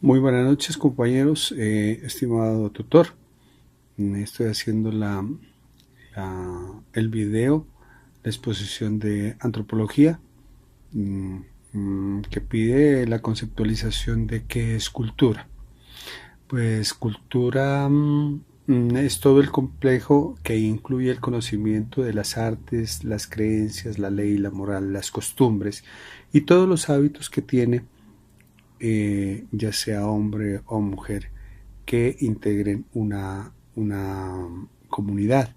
Muy buenas noches, compañeros, estimado tutor. Estoy haciendo el video, la exposición de antropología, mm, que pide la conceptualización de qué es cultura. Pues cultura es todo el complejo que incluye el conocimiento de las artes, las creencias, la ley, la moral, las costumbres y todos los hábitos que tiene, ya sea hombre o mujer, que integren una comunidad.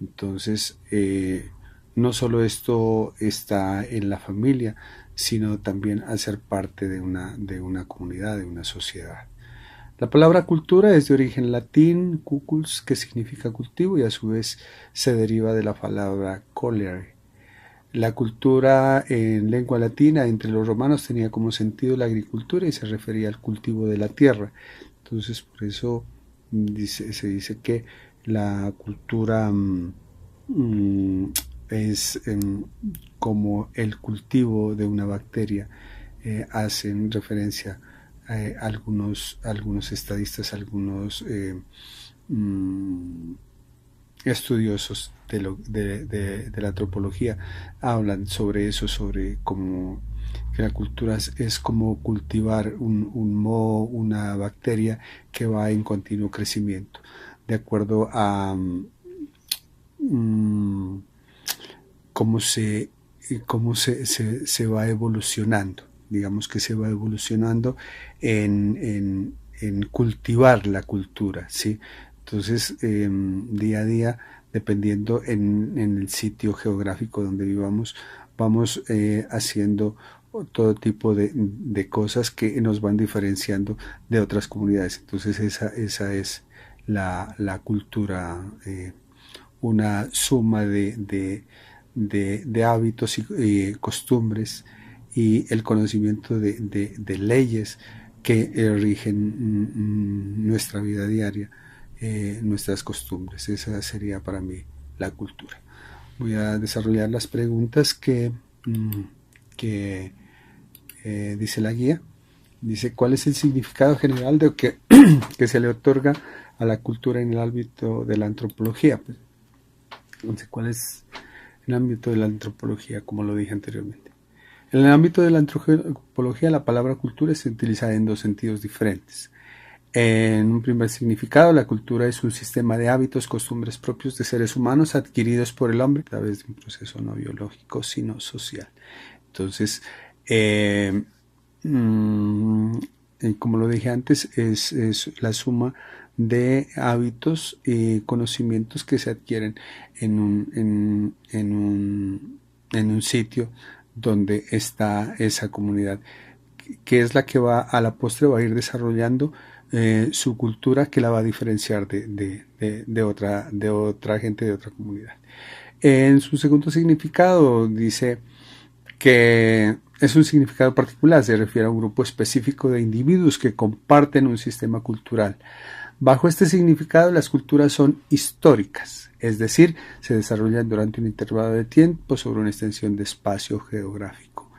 Entonces, no solo esto está en la familia, sino también hacer parte de una comunidad, de una sociedad. La palabra cultura es de origen latín, cuculs, que significa cultivo, y a su vez se deriva de la palabra colere. La cultura en lengua latina entre los romanos tenía como sentido la agricultura y se refería al cultivo de la tierra. Entonces, por eso se dice que la cultura es como el cultivo de una bacteria. Hacen referencia algunos estadistas, algunos mm, estudiosos de la antropología hablan sobre eso, sobre cómo que la cultura es como cultivar un moho, una bacteria que va en continuo crecimiento, de acuerdo a cómo se va evolucionando. Digamos que se va evolucionando en cultivar la cultura, ¿sí? Entonces, día a día, dependiendo en el sitio geográfico donde vivamos, vamos haciendo todo tipo de cosas que nos van diferenciando de otras comunidades. Entonces, esa es la cultura, una suma de hábitos y costumbres y el conocimiento de leyes que rigen nuestra vida diaria, nuestras costumbres. Esa sería para mí la cultura. Voy a desarrollar las preguntas que dice la guía. Dice, ¿cuál es el significado general de que se le otorga a la cultura en el ámbito de la antropología? Pues, entonces, ¿cuál es el ámbito de la antropología, como lo dije anteriormente? En el ámbito de la antropología, la palabra cultura se utiliza en dos sentidos diferentes. En un primer significado, la cultura es un sistema de hábitos, costumbres propios de seres humanos adquiridos por el hombre a través de un proceso no biológico, sino social. Entonces, como lo dije antes, es la suma de hábitos y conocimientos que se adquieren en un sitio donde está esa comunidad, que es la que va a la postre va a ir desarrollando su cultura, que la va a diferenciar de otra gente, de otra comunidad. En su segundo significado dice que es un significado particular, se refiere a un grupo específico de individuos que comparten un sistema cultural. Bajo este significado, las culturas son históricas, es decir, se desarrollan durante un intervalo de tiempo sobre una extensión de espacio geográfico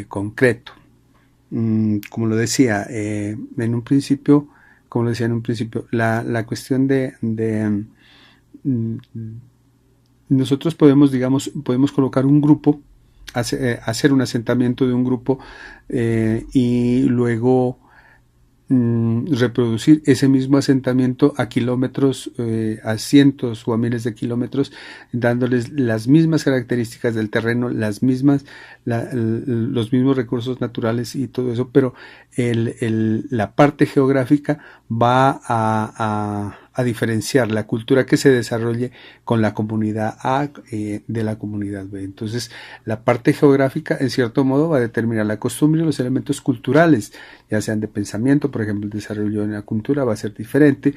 concreto. Como lo decía en un principio, la cuestión nosotros podemos colocar un grupo, hacer un asentamiento de un grupo y luego reproducir ese mismo asentamiento a kilómetros, a cientos o a miles de kilómetros, dándoles las mismas características del terreno, los mismos recursos naturales y todo eso, pero la parte geográfica va a diferenciar la cultura que se desarrolle con la comunidad A de la comunidad B. Entonces, la parte geográfica, en cierto modo, va a determinar la costumbre y los elementos culturales, ya sean de pensamiento. Por ejemplo, el desarrollo de la cultura va a ser diferente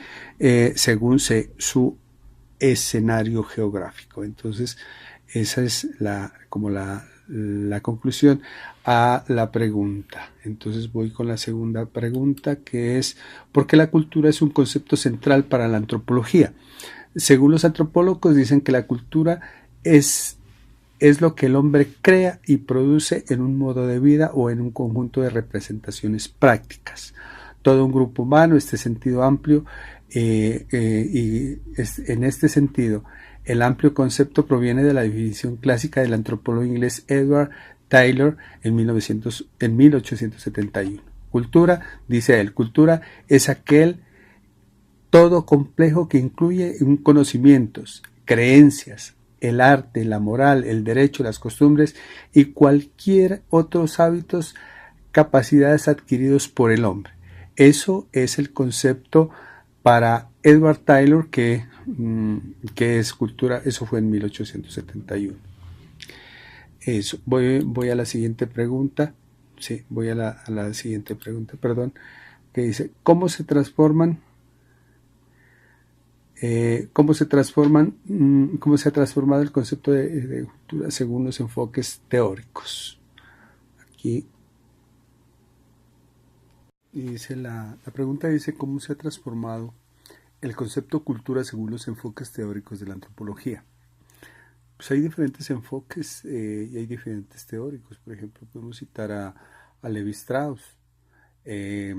según su escenario geográfico. Entonces, esa es la conclusión a la pregunta. Entonces voy con la segunda pregunta, que es ¿por qué la cultura es un concepto central para la antropología? Según los antropólogos, dicen que la cultura es es lo que el hombre crea y produce en un modo de vida o en un conjunto de representaciones prácticas. Todo un grupo humano, este sentido amplio, en este sentido, el amplio concepto proviene de la definición clásica del antropólogo inglés Edward Taylor en 1871. Cultura, dice él, cultura es aquel todo complejo que incluye conocimientos, creencias, el arte, la moral, el derecho, las costumbres y cualquier otros hábitos, capacidades adquiridos por el hombre. Eso es el concepto para Edward Taylor que es cultura, eso fue en 1871. Eso, voy a la siguiente pregunta, sí, voy a la siguiente pregunta, perdón, que dice, cómo se ha transformado el concepto de cultura según los enfoques teóricos. Aquí dice la pregunta dice cómo se ha transformado el concepto cultura según los enfoques teóricos de la antropología. Pues hay diferentes enfoques y hay diferentes teóricos. Por ejemplo, podemos citar a Levi Strauss, eh,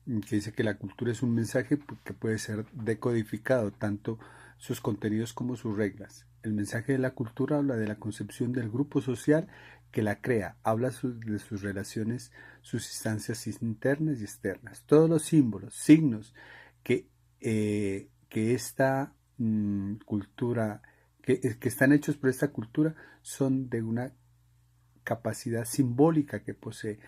que dice que la cultura es un mensaje que puede ser decodificado, tanto sus contenidos como sus reglas. El mensaje de la cultura habla de la concepción del grupo social que la crea, habla de sus relaciones, sus instancias internas y externas. Todos los símbolos, signos que esta cultura, que están hechos por esta cultura, son de una capacidad simbólica que poseen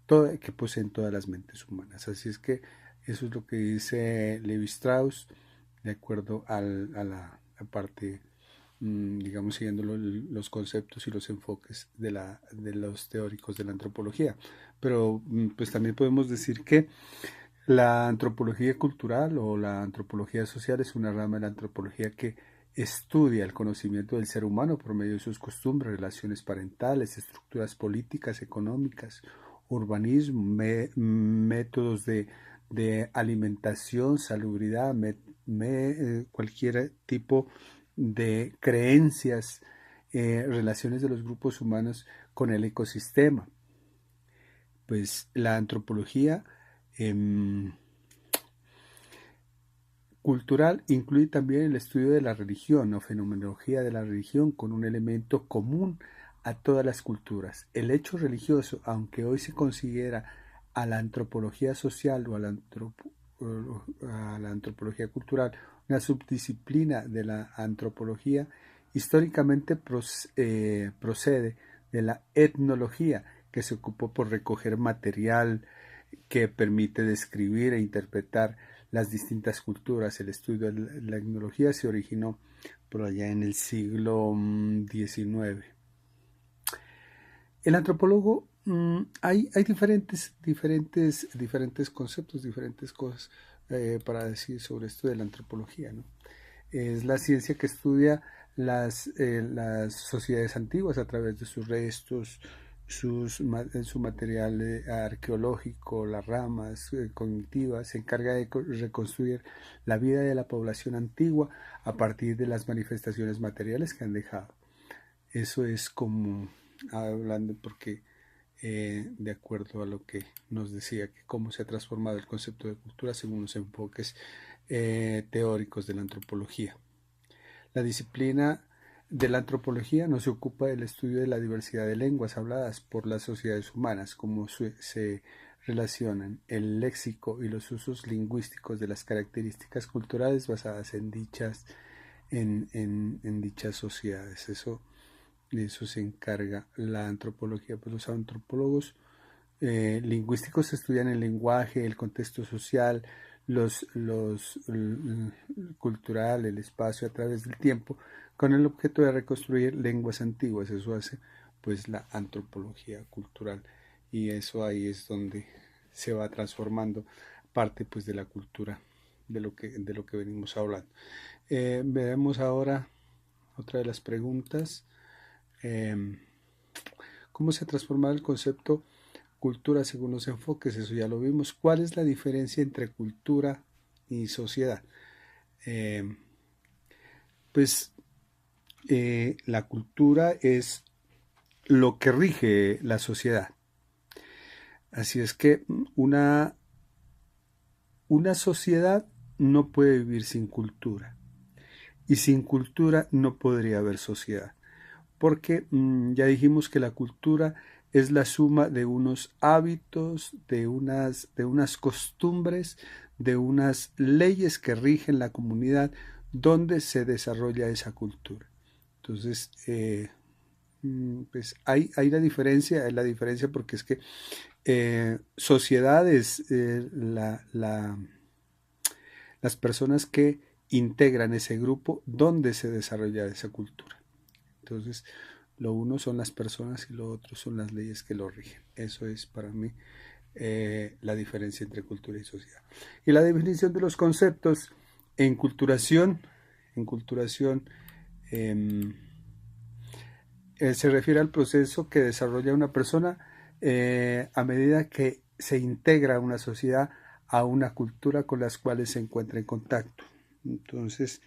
todas las mentes humanas. Así es que eso es lo que dice Levi Strauss, de acuerdo a la parte, digamos, siguiendo los conceptos y los enfoques de los teóricos de la antropología. Pero pues también podemos decir que la antropología cultural o la antropología social es una rama de la antropología que estudia el conocimiento del ser humano por medio de sus costumbres, relaciones parentales, estructuras políticas, económicas, urbanismo, métodos de alimentación, salubridad, cualquier tipo de creencias, relaciones de los grupos humanos con el ecosistema. Pues la antropología eh, cultural incluye también el estudio de la religión o fenomenología de la religión con un elemento común a todas las culturas. El hecho religioso, aunque hoy se considera a la antropología social o a la antropología cultural una subdisciplina de la antropología, históricamente procede de la etnología, que se ocupó por recoger material que permite describir e interpretar las distintas culturas. El estudio de la etnología se originó por allá en el siglo XIX. El antropólogo, hay diferentes conceptos, diferentes cosas para decir sobre esto de la antropología, ¿no? Es la ciencia que estudia las sociedades antiguas a través de sus restos, su material arqueológico, las ramas cognitivas, se encarga de reconstruir la vida de la población antigua a partir de las manifestaciones materiales que han dejado. Eso es como hablando porque de acuerdo a lo que nos decía, que cómo se ha transformado el concepto de cultura según los enfoques teóricos de la antropología. La disciplina de la antropología no se ocupa del estudio de la diversidad de lenguas habladas por las sociedades humanas, cómo se relacionan el léxico y los usos lingüísticos de las características culturales basadas en dichas sociedades. De eso se encarga la antropología. Pues los antropólogos lingüísticos estudian el lenguaje, el contexto social, cultural, el espacio a través del tiempo, con el objeto de reconstruir lenguas antiguas. Eso hace pues la antropología cultural y eso ahí es donde se va transformando parte pues de la cultura de lo que venimos hablando. Veremos ahora otra de las preguntas. ¿Cómo se ha transformado el concepto cultura según los enfoques? Eso ya lo vimos. ¿Cuál es la diferencia entre cultura y sociedad? Pues la cultura es lo que rige la sociedad. Así es que una sociedad no puede vivir sin cultura. Y sin cultura no podría haber sociedad. Porque ya dijimos que la cultura es la suma de unos hábitos, de unas costumbres, de unas leyes que rigen la comunidad donde se desarrolla esa cultura. Entonces, pues hay la diferencia porque es que sociedad es las personas que integran ese grupo donde se desarrolla esa cultura. Entonces, lo uno son las personas y lo otro son las leyes que lo rigen. Eso es para mí la diferencia entre cultura y sociedad. Y la definición de los conceptos en culturación eh, se refiere al proceso que desarrolla una persona a medida que se integra a una sociedad, a una cultura con las cuales se encuentra en contacto. Entonces,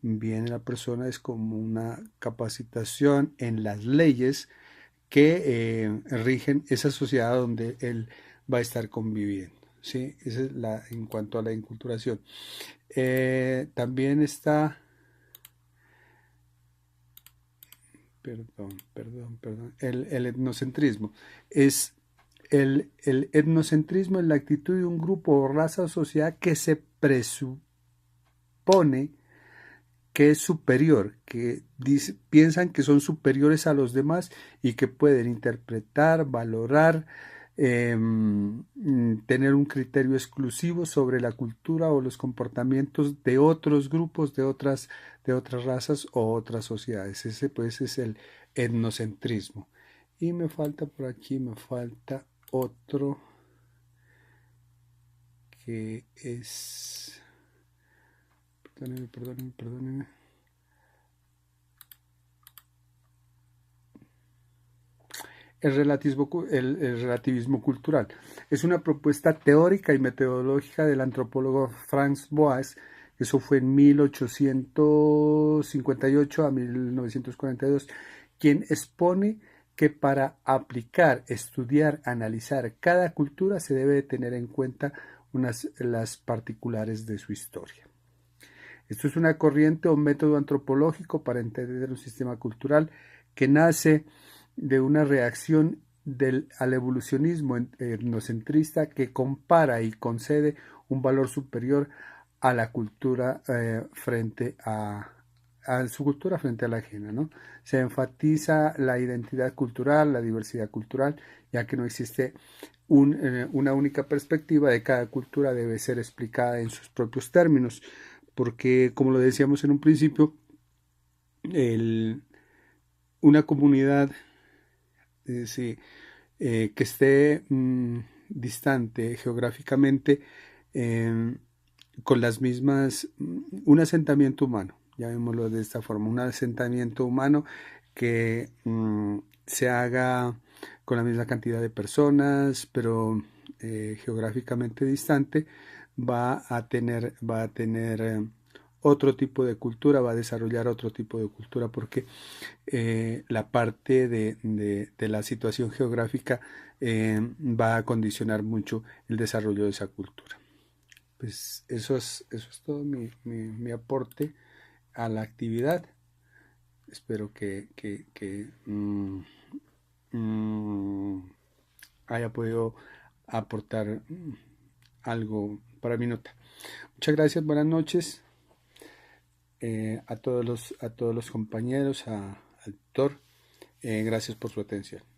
viene la persona es como una capacitación en las leyes que rigen esa sociedad donde él va a estar conviviendo. ¿Sí? Esa es en cuanto a la inculturación. También está, el etnocentrismo. Es el etnocentrismo es la actitud de un grupo o raza o sociedad que se presupone que es superior, que piensan que son superiores a los demás y que pueden interpretar, valorar, tener un criterio exclusivo sobre la cultura o los comportamientos de otros grupos, de otras razas o otras sociedades. Ese pues es el etnocentrismo. Y me falta por aquí, me falta otro que es... Perdónenme. El relativismo cultural. Es una propuesta teórica y metodológica del antropólogo Franz Boas, eso fue en 1858 a 1942, quien expone que para aplicar, estudiar, analizar cada cultura se debe tener en cuenta las particulares de su historia. Esto es una corriente o método antropológico para entender un sistema cultural que nace de una reacción al evolucionismo etnocentrista que compara y concede un valor superior a la cultura frente a su cultura frente a la ajena, ¿no? Se enfatiza la identidad cultural, la diversidad cultural, ya que no existe una única perspectiva de cada cultura, debe ser explicada en sus propios términos, porque como lo decíamos en un principio, una comunidad sí, que esté distante geográficamente eh, con las mismas, un asentamiento humano, llamémoslo de esta forma, un asentamiento humano que se haga con la misma cantidad de personas, pero geográficamente distante, va a tener otro tipo de cultura, va a desarrollar otro tipo de cultura, porque la parte de la situación geográfica va a condicionar mucho el desarrollo de esa cultura. Pues eso es todo mi aporte a la actividad. Espero que haya podido aportar algo para mi nota. Muchas gracias, buenas noches a todos los compañeros, al tutor. Gracias por su atención.